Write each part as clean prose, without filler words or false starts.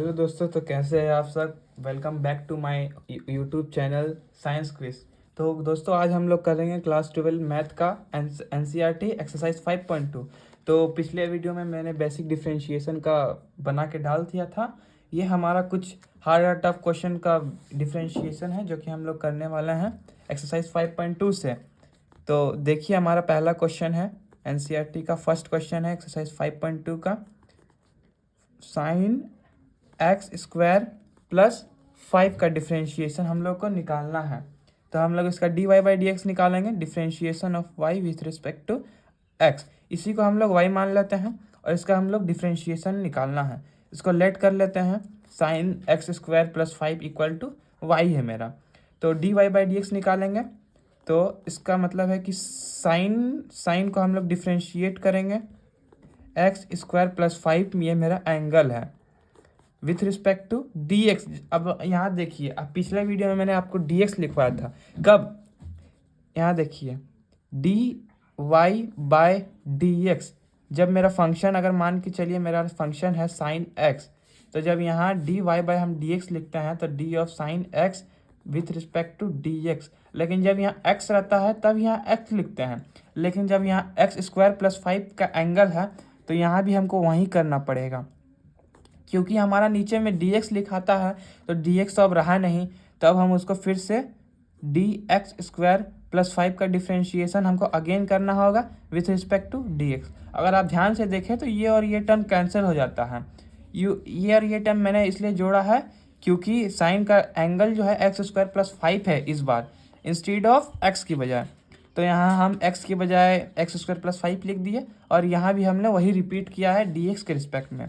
Hello दोस्तों, तो कैसे हैं आप सब। Welcome back to my YouTube channel science quiz. तो दोस्तों, आज हम लोग करेंगे क्लास 12 मैथ का एनसीईआरटी एक्सरसाइज 5.2। तो पिछले वीडियो में मैंने बेसिक डिफरेंशिएशन का बना के डाल दिया था। ये हमारा कुछ हार्ड और टफ क्वेश्चन का डिफरेंशिएशन है जो कि हम लोग करने वाले हैं एक्सरसाइज 5.2 से। तो देखिए, हमारा पहला क्वेश्चन है एनसीईआरटी का फर्स्ट क्वेश्चन है एक्सरसाइज 5.2 का। साइन एक्स स्क्वायर प्लस 5 का डिफ्रेंशिएशन हम लोग को निकालना है। तो हम लोग इसका D Y by D x निकालेंगे, differentiation of Y with respect to X. इसी को हम लोग वाई मान लेते हैं और इसका हम लोग डिफ्रेंशिएशन निकालना है। इसको लेट कर लेते हैं, sine x square plus 5 equal to y है मेरा। तो D Y by D x निकालेंगे तो इसका मतलब है कि साइन साइन को हम लोग डिफ्रेंशिएट करेंगे। एक्स स्क्वायर प्लस 5 ये मेरा एंगल है with respect to d x. अब यहाँ देखिए, अब पिछले वीडियो में मैंने आपको डी एक्स लिखवाया था। कब? यहाँ देखिए, d Y by D x. जब मेरा फंक्शन, अगर मान के चलिए मेरा फंक्शन है साइन एक्स, तो जब यहाँ डी वाई बाय हम डी एक्स लिखते हैं तो d of sine x with respect to d x. लेकिन जब यहाँ एक्स रहता है तब यहाँ एक्स लिखते हैं। लेकिन जब यहाँ एक्स स्क्वायर प्लस 5 का एंगल है तो यहाँ भी हमको वही करना पड़ेगा, क्योंकि हमारा नीचे में dx लिखाता है तो dx तो अब रहा नहीं। तब हम उसको फिर से डी एक्स स्क्वायर प्लस 5 का डिफ्रेंशिएशन हमको अगेन करना होगा विथ रिस्पेक्ट टू dx। अगर आप ध्यान से देखें तो ये और ये टर्म कैंसिल हो जाता है। ये और ये टर्म मैंने इसलिए जोड़ा है क्योंकि साइन का एंगल जो है एक्स स्क्वायर प्लस 5 है इस बार, इंस्टीड ऑफ एक्स की बजाय। तो यहाँ हम x की बजाय एक्स स्क्वायर प्लस 5 लिख दिए और यहाँ भी हमने वही रिपीट किया है dx के रिस्पेक्ट में।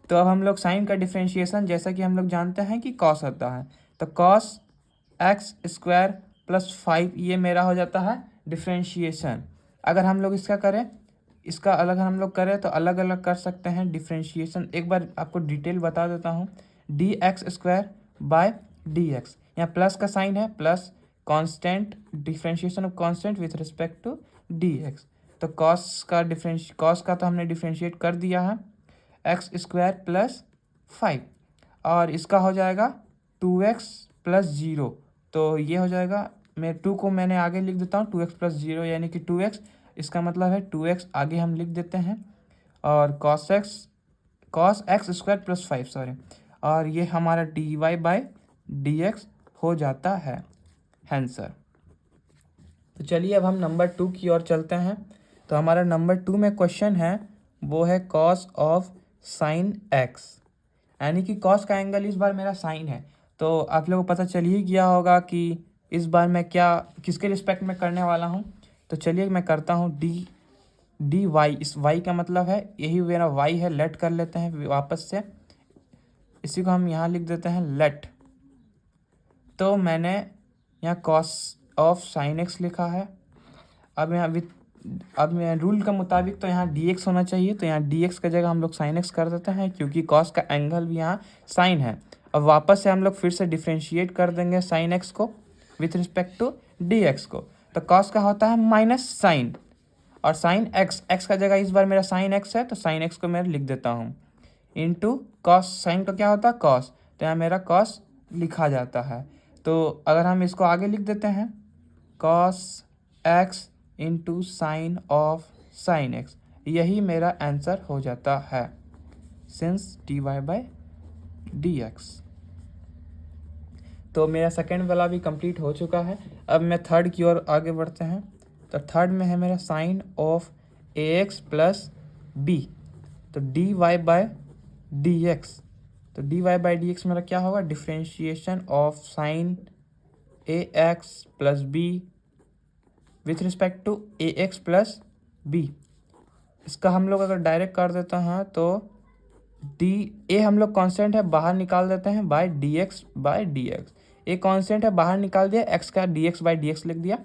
तो अब हम लोग साइन का डिफ्रेंशिएशन, जैसा कि हम लोग जानते हैं कि कॉस होता है, तो कॉस एक्स स्क्वायर प्लस 5 ये मेरा हो जाता है डिफ्रेंशिएशन। अगर हम लोग इसका करें, इसका अलग हम लोग करें तो अलग अलग कर सकते हैं डिफ्रेंशिएशन। एक बार आपको डिटेल बता देता हूँ। D x square by D x, यहाँ प्लस का साइन है, plus constant, differentiation of constant with respect to d x. तो कॉस का तो हमने डिफ्रेंशिएट कर दिया है, एक्स स्क्वायर प्लस 5, और इसका हो जाएगा 2x प्लस 0। तो ये हो जाएगा, मैं 2 को मैंने आगे लिख देता हूँ, 2x प्लस 0 यानी कि 2x। इसका मतलब है 2x आगे हम लिख देते हैं, और cos x square plus 5 sorry, और ये हमारा d Y by D x हो जाता है आंसर। तो चलिए अब हम नंबर 2 की ओर चलते हैं। तो हमारा नंबर 2 में क्वेश्चन है, वो है कॉस ऑफ साइन एक्स, यानी कि कॉस का एंगल इस बार मेरा साइन है। तो आप लोगों को पता चल ही गया होगा कि इस बार मैं क्या किसके रिस्पेक्ट में करने वाला हूँ। तो चलिए मैं करता हूँ डी वाई। इस वाई का मतलब है यही मेरा वाई है, लेट कर लेते हैं वापस से, इसी को हम यहाँ लिख देते हैं लेट। तो मैंने यहाँ कॉस ऑफ साइन एक्स लिखा है। अब मैं रूल के मुताबिक तो यहाँ डी एक्स होना चाहिए, तो यहाँ डी एक्स का जगह हम लोग साइन एक्स कर देते हैं, क्योंकि कॉस का एंगल भी यहाँ साइन है। अब वापस से हम लोग फिर से डिफ्रेंशिएट कर देंगे साइन एक्स को with respect to d x को। तो कॉस का होता है माइनस साइन, और साइन एक्स, एक्स का जगह इस बार मेरा साइन एक्स है तो साइन एक्स को मैं लिख देता हूँ इंटू कॉस। साइन का क्या होता है? कॉस। तो यहाँ मेरा कॉस लिखा जाता है। तो अगर हम इसको आगे लिख देते हैं, cos x into sine of sine x, यही मेरा आंसर हो जाता है since d Y by D x. तो मेरा सेकेंड वाला भी कंप्लीट हो चुका है। अब मैं थर्ड की ओर आगे बढ़ते हैं। तो थर्ड में है मेरा sine of A x plus B, तो D Y by D x. तो D Y by D X मेरा क्या होगा? Differentiation of sine A x plus B with respect to A x plus B. इसका हम लोग अगर डायरेक्ट कर देते हैं तो डी ए हम लोग कांस्टेंट है, बाहर निकाल देते हैं by D x by D x. A constant है, बाहर निकाल दिया, एक्स का d x by D x लिख दिया,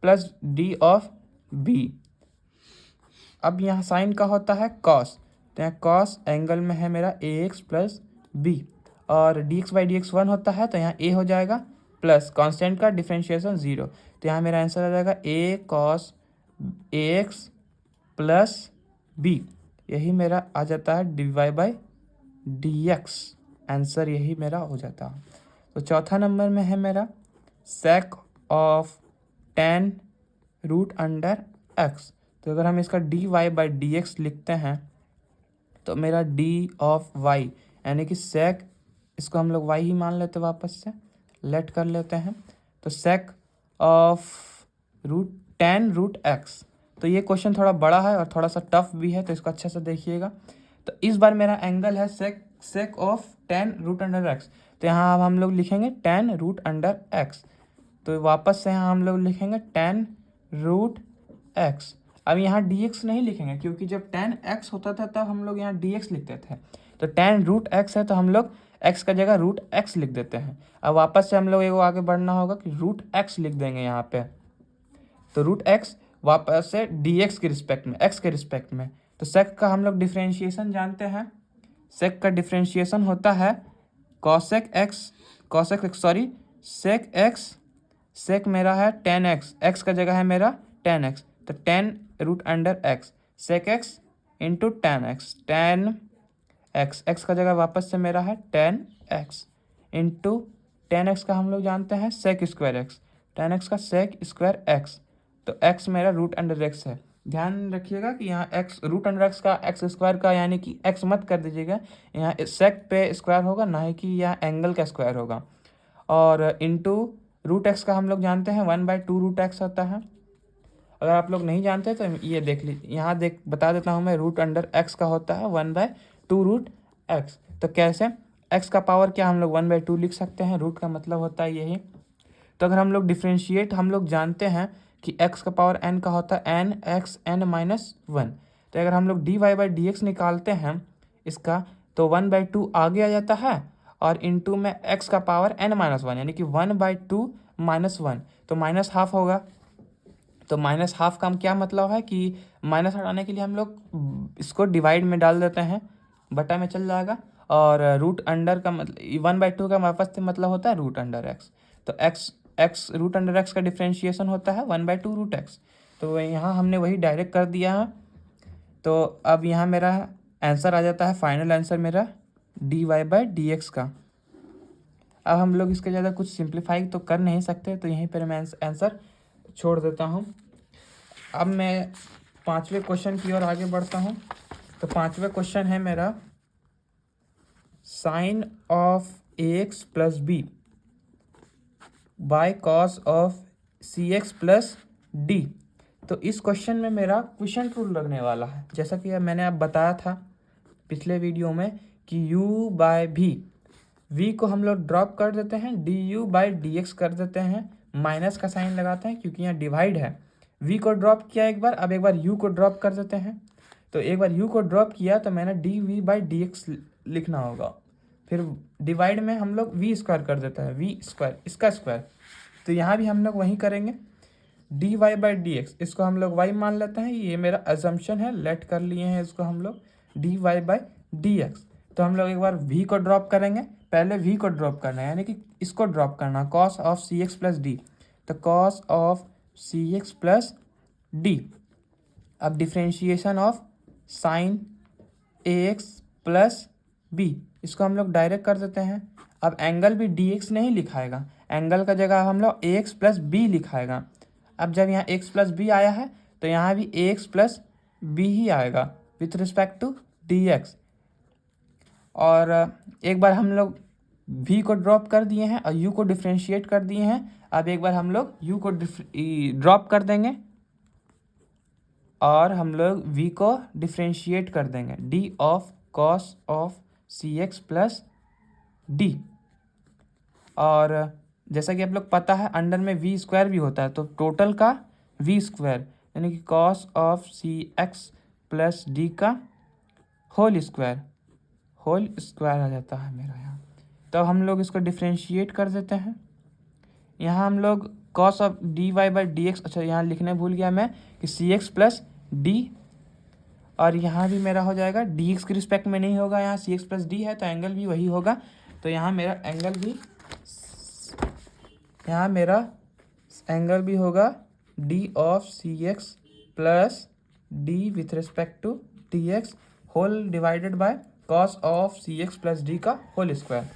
प्लस डी ऑफ बी। अब यहाँ साइन का होता है कॉस, तो यहाँ कॉस एंगल में है मेरा ए एक्स प्लस बी, और D x by D X 1 होता है तो यहाँ ए हो जाएगा, प्लस कांस्टेंट का डिफ्रेंशिएशन 0। तो यहाँ मेरा आंसर आ जाएगा a cos a x plus b, यही मेरा आ जाता है d Y by dx। Answer यही मेरा हो जाता। तो चौथा नंबर में है मेरा sec of tan root under x। तो अगर हम इसका dy बाई dx लिखते हैं तो मेरा d ऑफ y यानी कि sec, इसको हम लोग y ही मान लेते हैं, वापस से लेट कर लेते हैं। तो sec of tan root x। तो ये क्वेश्चन थोड़ा बड़ा है और थोड़ा सा टफ भी है, तो इसको अच्छे से देखिएगा। तो इस बार मेरा एंगल है sec of tan root under x। तो यहाँ अब हम लोग लिखेंगे tan रूट अंडर x। तो वापस से यहाँ हम लोग लिखेंगे tan रूट x। अब यहाँ dx नहीं लिखेंगे क्योंकि जब tan x होता था तब हम लोग यहाँ dx लिखते थे। तो tan रूट x है तो हम लोग x का जगह रूट x लिख देते हैं। अब वापस से हम लोग एगो आगे बढ़ना होगा कि रूट x लिख देंगे यहाँ पे। तो रूट x वापस से dx के रिस्पेक्ट में, x के रिस्पेक्ट में। तो sec का हम लोग डिफ्रेंशिएशन जानते हैं। sec का डिफ्रेंशिएशन होता है cosec x, sec मेरा है tan x, x का जगह है मेरा tan x। तो tan root under x, sec x into tan x, x का जगह वापस से मेरा है tan x into tan x का हम लोग जानते हैं sec square x, tan x का sec स्क्वायर x। तो x मेरा रूट अंडर x है। ध्यान रखिएगा कि यहाँ x रूट अंडर x का x स्क्वायर का यानी कि x मत कर दीजिएगा, यहाँ sec पे स्क्वायर होगा, ना ही कि यहाँ एंगल का स्क्वायर होगा। और इंटू रूट x का हम लोग जानते हैं 1/2 रूट x होता है। अगर आप लोग नहीं जानते तो ये देख लीजिए, यहाँ बता देता हूँ मैं, रूट अंडर x का होता है 1/2 रूट x। तो कैसे, x का पावर क्या हम लोग 1/2 लिख सकते हैं, रूट का मतलब होता है यही। तो अगर हम लोग डिफ्रेंशिएट, हम लोग जानते हैं कि x का पावर n का होता है n x n माइनस 1। तो अगर हम लोग dy बाई डी एक्स निकालते हैं इसका, तो 1/2 आगे आ जाता है और इंटू में x का पावर n माइनस 1 यानी कि 1/2 माइनस 1, तो माइनस हाफ होगा। तो माइनस हाफ का क्या मतलब है कि माइनस हटाने के लिए हम लोग इसको डिवाइड में डाल देते हैं, बटा में चल जाएगा। और रूट अंडर का मतलब 1/2 का वापस से मतलब होता है रूट अंडर एक्स। तो एक्स रूट अंडर एक्स का डिफ्रेंशिएशन होता है 1/2 रूट एक्स। तो यहाँ हमने वही डायरेक्ट कर दिया है। तो अब यहाँ मेरा आंसर आ जाता है, फाइनल आंसर मेरा dy बाई डी एक्स का। अब हम लोग इसके ज़्यादा कुछ सिंप्लीफाई तो कर नहीं सकते, तो यहीं पर मैं आंसर छोड़ देता हूँ। अब मैं पांचवें क्वेश्चन की ओर आगे बढ़ता हूँ। तो पांचवें क्वेश्चन है मेरा sine of ax plus b by cos of cx plus D. तो इस क्वेश्चन में मेरा क्वेश्चन रूल लगने वाला है, जैसा कि मैंने अब बताया था पिछले वीडियो में कि u बाय v को हम लोग ड्रॉप कर देते हैं, du बाई डी एक्स कर देते हैं, माइनस का साइन लगाते हैं क्योंकि यहाँ डिवाइड है। v को ड्रॉप किया एक बार, अब एक बार u को ड्रॉप कर देते हैं। तो एक बार u को ड्रॉप किया तो मैंने डी बाई डी एक्स लिखना होगा। फिर डिवाइड में हम लोग v स्क्वायर कर देते हैं, v स्क्वायर इसका स्क्वायर। तो यहाँ भी हम लोग वही करेंगे, d Y by D x, इसको हम लोग y मान लेते हैं, ये मेरा अजम्पशन है, लेट कर लिए हैं इसको हम लोग d Y by D x. तो हम लोग एक बार v को ड्रॉप करेंगे, पहले v को ड्रॉप करना है यानी कि इसको ड्रॉप करना, cos of C x plus D. तो cos of C x plus D. अब differentiation of sine A x plus B, इसको हम लोग डायरेक्ट कर देते हैं। अब एंगल भी डी एक्स नहीं लिखाएगा, एंगल का जगह हम लोग ए एक्स प्लस बी लिखाएगा। अब जब यहाँ x प्लस बी आया है तो यहाँ भी ax प्लस बी ही आएगा विथ रिस्पेक्ट टू dx। और एक बार हम लोग v को ड्रॉप कर दिए हैं और u को डिफ्रेंशिएट कर दिए हैं। अब एक बार हम लोग u को ड्रॉप कर देंगे और हम लोग v को डिफ्रेंशिएट कर देंगे, d of cos of C x plus D. और जैसा कि आप लोग पता है अंडर में वी स्क्वायर भी होता है, तो टोटल का वी स्क्वायर यानी कि cos of C x plus d का होल स्क्वायर आ जाता है मेरा यहाँ। तो हम लोग इसको डिफ्रेंशिएट कर देते हैं। यहाँ हम लोग cos of d Y by D x, अच्छा यहाँ लिखने भूल गया मैं कि सी एक्स प्लस डी, और यहाँ भी मेरा हो जाएगा डी एक्स के रिस्पेक्ट में नहीं होगा, यहाँ सी एक्स प्लस डी है तो एंगल भी वही होगा। तो यहाँ मेरा एंगल भी होगा d of C x plus d with respect to d x whole divided by cos of C x plus d का होल स्क्वायर।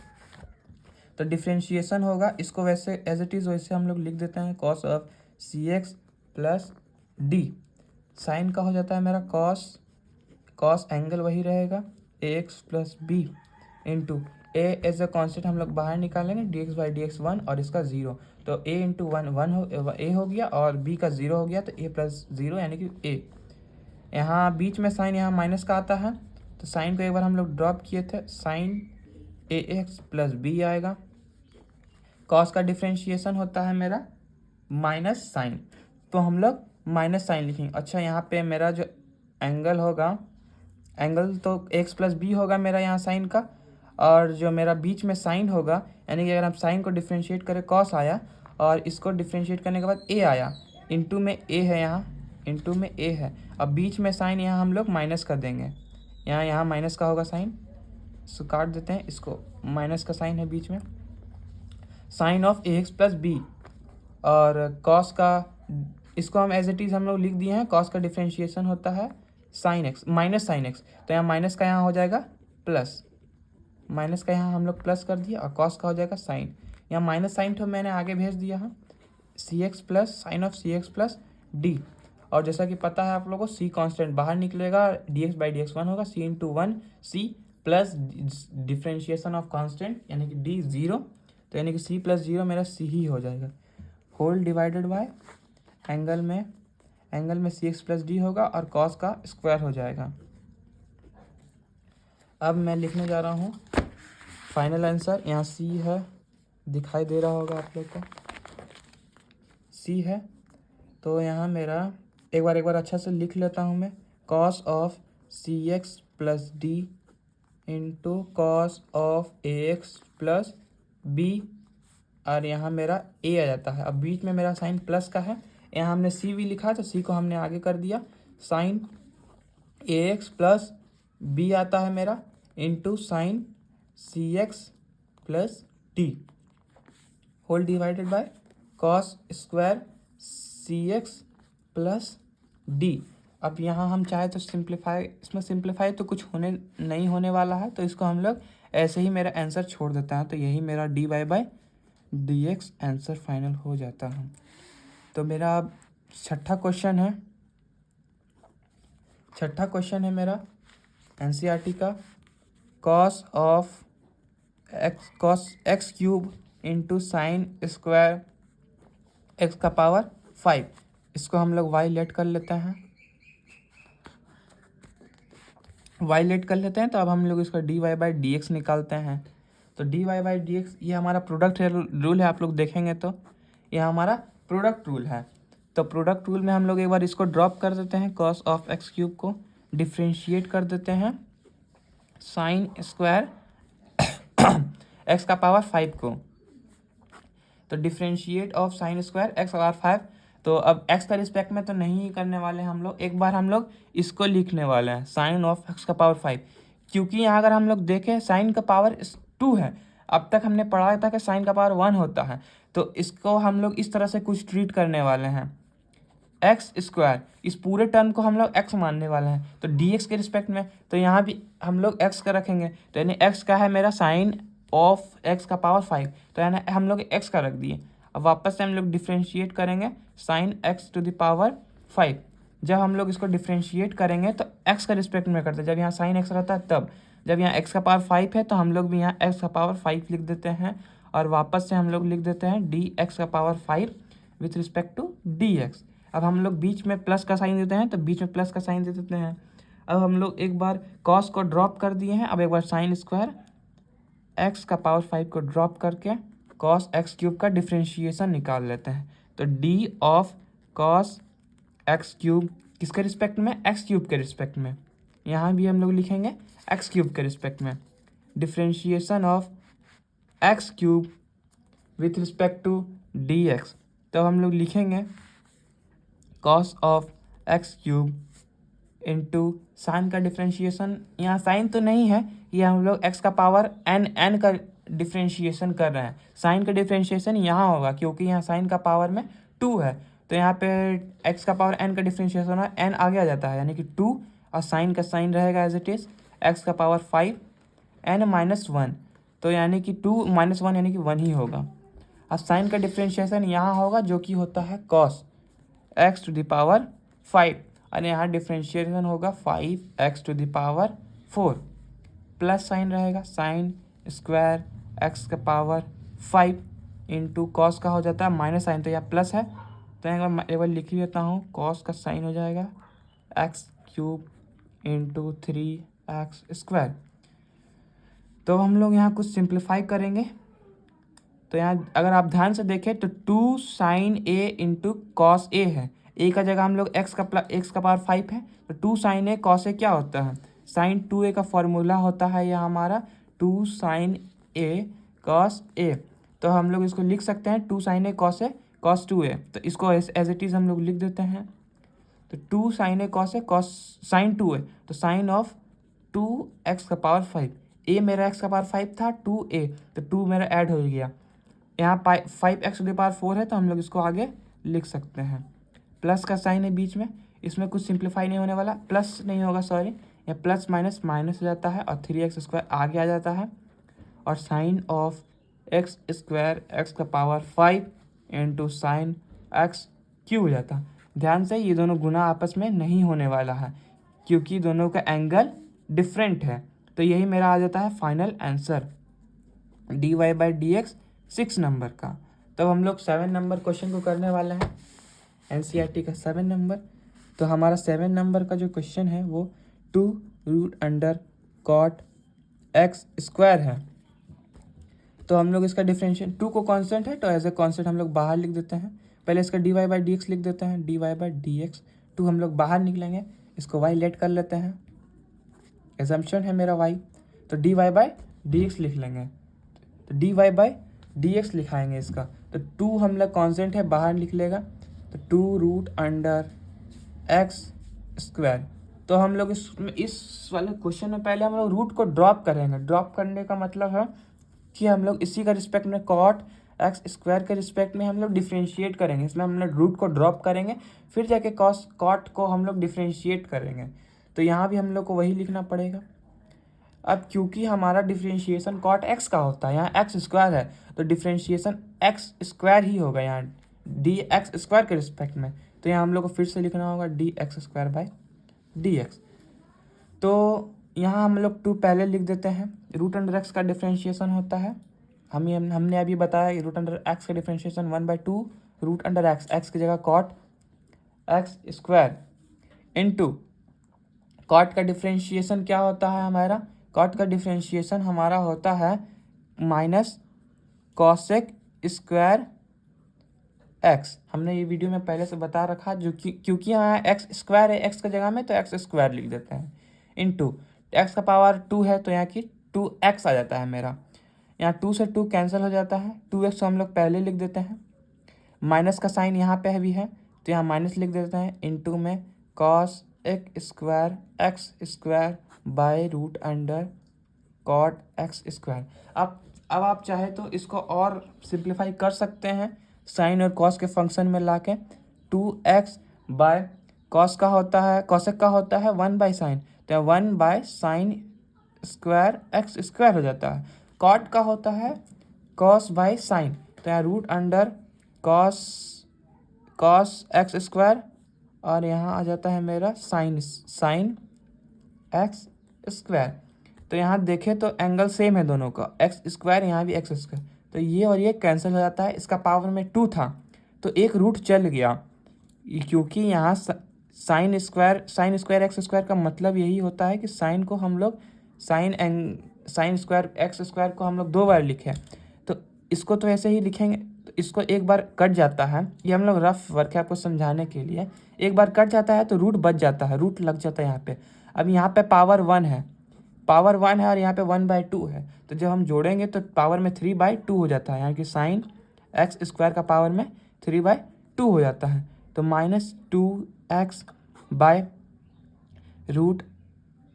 तो डिफ्रेंशिएशन होगा, इसको वैसे एज इट इज़ वैसे हम लोग लिख देते हैं, cos of C x plus D. Sine का हो जाता है मेरा कॉस एंगल वही रहेगा A x plus B into A as a constant हम लोग बाहर निकालेंगे, D x by D X 1 और इसका 0। तो ए इंटू वन ए हो गया और बी का 0 हो गया, तो ए प्लस 0 यानी कि ए। यहाँ बीच में साइन यहाँ माइनस का आता है, तो साइन को एक बार हम लोग ड्रॉप किए थे, साइन ए एक्स प्लस बी आएगा। कॉस का डिफ्रेंशिएशन होता है मेरा माइनस साइन, तो हम लोग माइनस साइन लिखेंगे। अच्छा, यहाँ पे मेरा जो एंगल होगा, एंगल तो एक्स प्लस बी होगा मेरा यहाँ साइन का, और जो मेरा बीच में साइन होगा, यानी कि अगर हम साइन को डिफ्रेंशिएट करें कॉस आया, और इसको डिफ्रेंशिएट करने के बाद ए आया, इंटू में ए है, यहाँ इंटू में ए है। अब बीच में साइन यहाँ हम लोग माइनस कर देंगे, यहाँ माइनस का होगा साइन, इसको काट देते हैं, इसको माइनस का साइन है बीच में, sine of A x plus b. और कॉस का, इसको हम एज इट इज़ हम लोग लिख दिए हैं, कॉस का डिफ्रेंशिएशन होता है sine x minus sine x, तो यहाँ माइनस का यहाँ हो जाएगा प्लस, माइनस का यहाँ हम लोग प्लस कर दिया, और कॉस का हो जाएगा साइन। यहाँ माइनस साइन तो मैंने आगे भेज दिया है, C x plus sine of C x plus D. और जैसा कि पता है आप लोगों को, सी कांस्टेंट बाहर निकलेगा, D x by D X 1 होगा, C into 1 C plus differentiation of constant यानी कि डी 0, तो यानी कि सी प्लस 0 मेरा सी ही हो जाएगा, होल डिवाइडेड बाय एंगल में सी एक्स प्लस डी होगा और कॉस का स्क्वायर हो जाएगा। अब मैं लिखने जा रहा हूँ फाइनल आंसर। यहाँ सी है, दिखाई दे रहा होगा आप लोग को, सी है। तो यहाँ मेरा एक बार अच्छा से लिख लेता हूँ मैं, cos of C x plus d into cos of A x plus b, और यहाँ मेरा ए आ जाता है। अब बीच में मेरा साइन प्लस का है, यहाँ हमने सी भी लिखा है तो सी को हमने आगे कर दिया, साइन ए एक्स प्लस बी आता है मेरा into sine c x plus d, whole divided by cos square c x plus D. अब यहाँ हम चाहे तो सिंप्लीफाई, इसमें सिंप्लीफाई तो कुछ नहीं होने वाला है, तो इसको हम लोग ऐसे ही मेरा आंसर छोड़ देता है, तो यही मेरा d Y by D x answer final हो जाता है। तो मेरा छठा क्वेश्चन है मेरा एनसीईआरटी का, cos x cube into sign square x का पावर 5, इसको हम लोग वाई लेट कर लेते हैं, तो अब हम लोग इसका D Y by D x निकालते हैं। तो D Y by D x ये हमारा प्रोडक्ट रूल है, आप लोग देखेंगे तो ये हमारा प्रोडक्ट रूल है। तो प्रोडक्ट रूल में हम लोग एक बार इसको ड्रॉप कर देते हैं, कॉस ऑफ एक्स क्यूब को डिफ्रेंशिएट कर देते हैं साइन स्क्वायर एक्स का पावर 5 को, तो differentiate of sine square x का पावर 5। तो अब एक्स का रिस्पेक्ट में तो नहीं करने वाले हम लोग, एक बार हम लोग इसको लिखने वाले हैं साइन ऑफ एक्स का पावर 5, क्योंकि यहाँ अगर हम लोग देखें साइन का पावर 2 है, अब तक हमने पढ़ा था कि साइन का पावर 1 होता है, तो इसको हम लोग इस तरह से कुछ ट्रीट करने वाले हैं, एक्स स्क्वायर, इस पूरे टर्म को हम लोग एक्स मानने वाले हैं, तो डी एक्स के रिस्पेक्ट में, तो यहाँ भी हम लोग एक्स का रखेंगे, तो यानी एक्स का है मेरा साइन ऑफ एक्स का पावर 5, तो यानी हम लोग एक्स का रख दिए। अब वापस से हम लोग डिफ्रेंशिएट करेंगे sine x to the power 5, जब हम लोग इसको डिफ्रेंशिएट करेंगे तो एक्स का रिस्पेक्ट में करते हैं, जब यहाँ साइन एक्स रहता है तब, जब यहाँ एक्स का पावर 5 है तो हम लोग भी यहाँ एक्स का पावर 5 लिख देते हैं, और वापस से हम लोग लिख देते हैं डी एक्स का power 5 with respect to d x. अब हम लोग बीच में प्लस का साइन देते हैं, तो बीच में प्लस का साइन दे देते हैं। अब हम लोग एक बार कॉस को ड्रॉप कर दिए हैं, अब एक बार साइन स्क्वायर एक्स का पावर 5 को ड्रॉप करके कॉस एक्स क्यूब का डिफ्रेंशिएशन निकाल लेते हैं, तो d of cos x cube किसके रिस्पेक्ट में, एक्स क्यूब के रिस्पेक्ट में, यहाँ भी हम लोग लिखेंगे एक्स क्यूब के रिस्पेक्ट में, differentiation of x cube with respect to d x, तो हम लोग लिखेंगे cos of x cube into sine का डिफ्रेंशिएशन, यहाँ साइन तो नहीं है, ये हम लोग एक्स का पावर एन का डिफ्रेंशिएशन कर रहे हैं, साइन का डिफ्रेंशिएशन यहाँ होगा क्योंकि यहाँ साइन का पावर में 2 है, तो यहाँ पे एक्स का पावर एन का डिफ्रेंशिएशन है, एन आगे आ जाता है यानी कि 2, और साइन का साइन रहेगा एज इट इज़ एक्स का पावर 5 एन माइनस 1, तो यानी कि 2 माइनस 1 यानी कि 1 ही होगा। अब साइन का डिफ्रेंशिएशन यहाँ होगा जो कि होता है cos x to the power 5, और यहाँ डिफ्रेंशिएशन होगा 5x to the power 4, plus sine रहेगा साइन स्क्वायर एक्स का पावर 5 इंटू कॉस का हो जाता है माइनस साइन, तो यहाँ प्लस है, तो यहाँ एक बार लिख ही देता हूँ, कॉस का साइन हो जाएगा x cube into 3x square. तो हम लोग यहाँ कुछ सिंप्लीफाई करेंगे, तो यहाँ अगर आप ध्यान से देखें तो 2 sign A into cos A है, ए का जगह हम लोग एक्स का पावर 5 है, तो 2 साइन ए कॉस ए क्या होता है, साइन 2a का फॉर्मूला होता है यह हमारा 2 साइन ए कॉस ए, तो हम लोग इसको लिख सकते हैं 2 साइन ए कॉस 2a, तो इसको एज इट इज़ हम लोग लिख देते हैं। तो 2 साइन ए कॉस साइन 2a, तो साइन ऑफ 2x का पावर 5, ए मेरा x का पावर 5 था, 2a, तो 2 मेरा ऐड हो गया, यहाँ 5x टू द पावर 4 है, तो हम लोग इसको आगे लिख सकते हैं। प्लस का साइन है बीच में, इसमें कुछ सिंप्लीफाई नहीं होने वाला, प्लस नहीं होगा सॉरी, या प्लस माइनस माइनस हो जाता है और 3x स्क्वायर आगे आ जाता है, और sine of X square x का power 5 into sine X Q हो जाता है। ध्यान से ये दोनों गुना आपस में नहीं होने वाला है क्योंकि दोनों का एंगल डिफरेंट है, तो यही मेरा आ जाता है final answer dy by D x 6 number का। तब हम लोग 7 नंबर क्वेश्चन को करने वाले हैं, एनसीईआरटी का 7 नंबर। तो हमारा 7 नंबर का जो क्वेश्चन है वो 2 root under cot x square है। तो हम लोग इसका डिफरेंशियल 2 को कांस्टेंट है, तो एज ए कांस्टेंट हम लोग बाहर लिख देते हैं। पहले इसका dy बाई डी एक्स लिख देते हैं, dy बाई डी एक्स, 2 हम लोग बाहर निकलेंगे, इसको y लेट कर लेते हैं, एजम्पशन है मेरा y, तो dy बाई डी एक्स लिख लेंगे, तो dy बाई डी एक्स लिखाएंगे इसका, तो 2 हम लोग कॉन्स्टेंट है बाहर निकलेगा, तो 2 रूट अंडर एक्स स्क्वायर। तो हम लोग इस वाले क्वेश्चन में पहले हम लोग रूट को ड्रॉप करेंगे। ड्रॉप करने का मतलब है कि हम लोग इसी का रिस्पेक्ट में कॉट एक्स स्क्वायर के रिस्पेक्ट में हम लोग डिफ्रेंशिएट करेंगे, इसमें हम लोग रूट को ड्रॉप करेंगे, फिर जाके कॉट को हम लोग डिफ्रेंशिएट करेंगे, तो यहाँ भी हम लोग को वही लिखना पड़ेगा। अब क्योंकि हमारा डिफ्रेंशिएशन कॉट एक्स का होता है, यहाँ एक्स स्क्वायर है, तो डिफ्रेंशिएशन एक्स स्क्वायर ही होगा यहाँ डी एक्स स्क्वायर के रिस्पेक्ट में, तो यहाँ हम लोग को फिर से लिखना होगा d x square by D x. तो यहाँ हम लोग 2 पहले लिख देते हैं, रूट अंडर एक्स का डिफ्रेंशिएशन होता है, हमने अभी बताया रूट अंडर एक्स का डिफ्रेंशिएशन 1/2 रूट अंडर एक्स की जगह cot x square into cot का डिफ्रेंशिएशन क्या होता है हमारा, कॉट का डिफ्रेंशिएशन हमारा होता है माइनस कॉसेक स्क्वायर एक्स। हमने ये वीडियो में पहले से बता रखा, जो कि क्योंकि यहाँ एक्स स्क्वायर है एक्स की जगह में, तो एक्स स्क्वायर लिख देते हैं, इंटू एक्स का पावर 2 है, तो यहाँ की 2x आ जाता है मेरा, यहाँ 2 से 2 कैंसिल हो जाता है, 2x हम लोग पहले लिख देते हैं, माइनस का साइन यहाँ पे भी है, तो यहाँ माइनस लिख देते हैं, इंटू में cos square x square by root under cot x square. अब आप चाहे तो इसको और सिंप्लीफाई कर सकते हैं, साइन और कॉस के फंक्शन में लाके 2x बाय कॉस का होता है, कॉसेक का होता है 1 बाय साइन, तो 1 by sine square x square हो जाता है, कॉट का होता है कॉस बाय साइन, तो यहाँ root under cos x square, और यहाँ आ जाता है मेरा साइन एक्स स्क्वायर। तो यहाँ देखें तो एंगल सेम है दोनों का, एक्स स्क्वायर यहाँ भी एक्स स्क्वायर, तो ये और ये कैंसिल हो जाता है, इसका पावर में 2 था तो एक रूट चल गया, क्योंकि यहाँ साइन स्क्वायर एक्स स्क्वायर का मतलब यही होता है कि साइन को हम लोग साइन स्क्वायर एक्स स्क्वायर को हम लोग 2 बार लिखें, तो इसको तो ऐसे ही लिखेंगे, तो इसको एक बार कट जाता है, ये हम लोग रफ वर्क है आपको समझाने के लिए, एक बार कट जाता है तो रूट बच जाता है, रूट लग जाता है यहाँ पे। अब यहाँ पे पावर 1 है और यहाँ पे 1/2 है, तो जब हम जोड़ेंगे तो पावर में 3/2 हो जाता है, यानी कि साइन एक्स स्क्वायर का पावर में 3/2 हो जाता है, तो -2x by root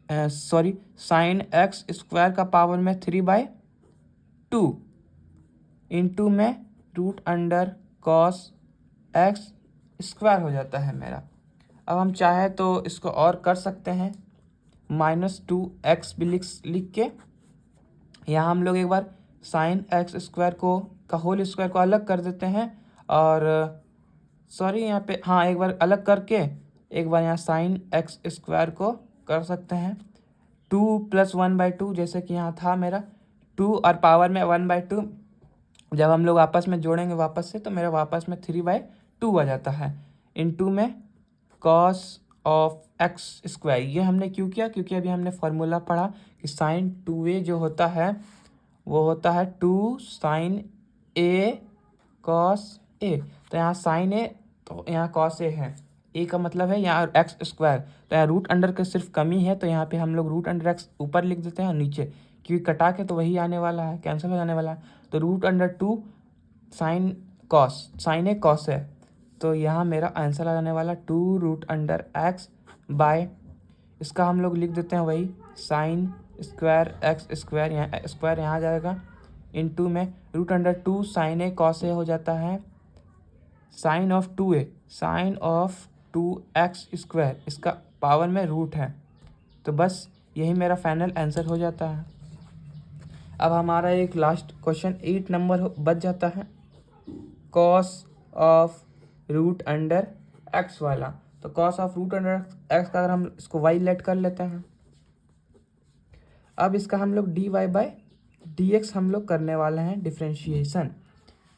sine x square का पावर में 3/2 इंटू में root under cos x square हो जाता है मेरा। अब हम चाहे तो इसको और कर सकते हैं, -2x भी लिख के यहाँ हम लोग एक बार साइन एक्स स्क्वायर को का होल स्क्वायर को अलग कर देते हैं, और सॉरी यहाँ पे हाँ एक बार अलग करके एक बार यहाँ साइन एक्स स्क्वायर को कर सकते हैं 2 + 1/2, जैसे कि यहाँ था मेरा 2 और पावर में 1/2। जब हम लोग आपस में जोड़ेंगे वापस से तो मेरा वापस में 3/2 आ जाता है। इनटू में कॉस ऑफ एक्स स्क्वायर, ये हमने क्यों किया, क्योंकि अभी हमने फार्मूला पढ़ा कि साइन 2a जो होता है वो होता है 2 sin a cos a। तो यहाँ साइन ए तो यहाँ कॉस ए है, ए का मतलब है यहाँ एक्स स्क्वायर, तो यहाँ रूट अंडर का सिर्फ कमी है, तो यहाँ पे हम लोग रूट अंडर एक्स ऊपर लिख देते हैं और नीचे, क्योंकि कटा के तो वही आने वाला है, कैंसिल हो जाने वाला है। तो √2 साइन कॉस, साइन ए कॉस है, तो यहाँ मेरा आंसर आ जाने वाला 2√x बाय, इसका हम लोग लिख देते हैं वही साइन स्क्वायर एक्स स्क्वायर, यहाँ स्क्वायर यहाँ आ जाएगा, इनटू में √2 साइन ए कॉस ए हो जाता है sine of 2a, sine of 2x square, इसका पावर में रूट है। तो बस यही मेरा फाइनल आंसर हो जाता है। अब हमारा एक लास्ट क्वेश्चन 8 नंबर बच जाता है, कॉस ऑफ √x वाला। तो कॉस ऑफ √x का अगर हम इसको y लेट कर लेते हैं, अब इसका हम लोग dy/dx हम लोग करने वाले हैं डिफ्रेंशिएशन।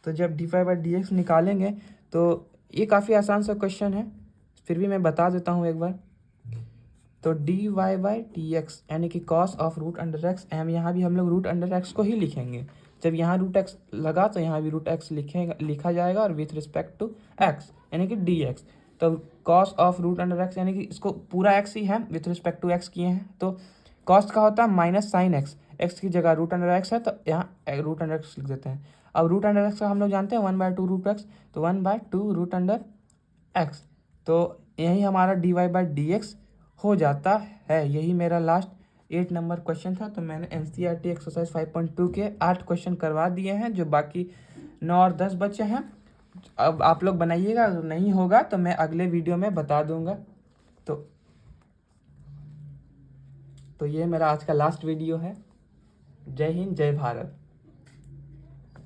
तो जब dy/dx निकालेंगे तो ये काफ़ी आसान सा क्वेश्चन है, फिर भी मैं बता देता हूँ एक बार। तो dy/dx यानी कि कॉस ऑफ √x, यहाँ भी हम लोग √x को ही लिखेंगे। जब यहाँ √x लगा तो यहाँ भी √x लिखा जाएगा, और विथ रिस्पेक्ट टू x यानी कि dx। तो कॉस ऑफ √x यानी कि इसको पूरा x ही है, विथ रिस्पेक्ट टू x किए हैं, तो कॉस का होता है माइनस साइन एक्स, एक्स की जगह √x है तो यहाँ √x लिख देते हैं। अब √x का हम लोग जानते हैं 1/2 √x, तो 1/2 √x, तो यही हमारा dy/dx हो जाता है। यही मेरा लास्ट 8 नंबर क्वेश्चन था। तो मैंने NCERT एक्सरसाइज 5.2 के 8 क्वेश्चन करवा दिए हैं, जो बाकी 9 और 10 बचे हैं। अब आप लोग बनाइएगा, अगर नहीं होगा तो मैं अगले वीडियो में बता दूंगा। तो ये मेरा आज का लास्ट वीडियो है। जय हिंद, जय भारत।